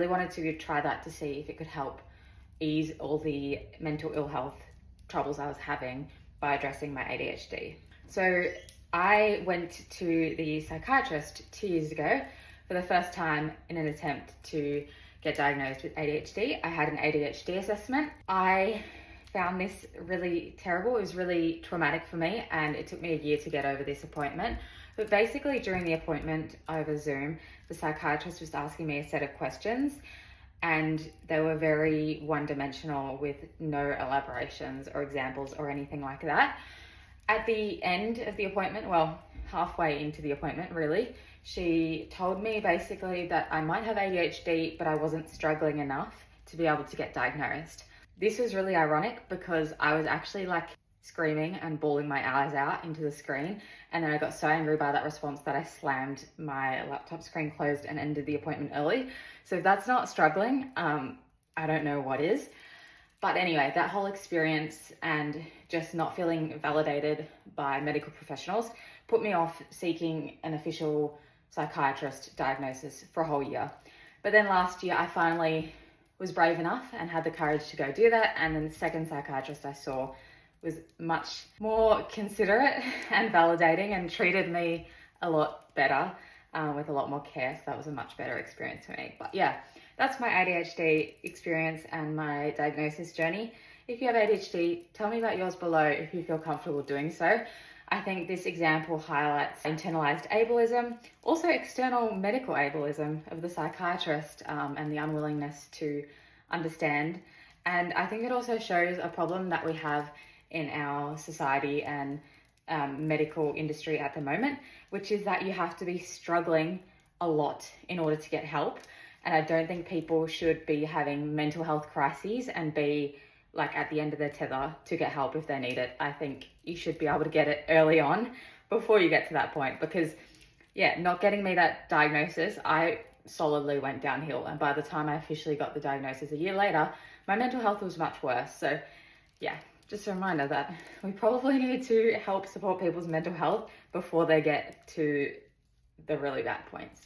I really wanted to try that to see if it could help ease all the mental ill health troubles I was having by addressing my ADHD. So I went to the psychiatrist 2 years ago for the first time in an attempt to get diagnosed with ADHD. I had an ADHD assessment. I found this really terrible. It was really traumatic for me, and it took me a year to get over this appointment. But basically during the appointment over Zoom, the psychiatrist was asking me a set of questions, and they were very one-dimensional with no elaborations or examples or anything like that. At the end of the appointment, well, halfway into the appointment really, she told me basically that I might have ADHD, but I wasn't struggling enough to be able to get diagnosed. This was really ironic because I was actually like screaming and bawling my eyes out into the screen, and then I got so angry by that response that I slammed my laptop screen closed and ended the appointment early. So if that's not struggling, I don't know what is. But anyway, that whole experience and just not feeling validated by medical professionals put me off seeking an official psychiatrist diagnosis for a whole year. But then last year I finally was brave enough and had the courage to go do that, and then the second psychiatrist I saw was much more considerate and validating and treated me a lot better with a lot more care. So that was a much better experience for me. But yeah, that's my ADHD experience and my diagnosis journey. If you have ADHD, tell me about yours below if you feel comfortable doing so. I think this example highlights internalized ableism, also external medical ableism of the psychiatrist and the unwillingness to understand. And I think it also shows a problem that we have in our society and medical industry at the moment, which is that you have to be struggling a lot in order to get help. And I don't think people should be having mental health crises and be like at the end of their tether to get help if they need it. I think you should be able to get it early on before you get to that point, because yeah, not getting me that diagnosis, I solidly went downhill. And by the time I officially got the diagnosis a year later, my mental health was much worse. So yeah, just a reminder that we probably need to help support people's mental health before they get to the really bad points.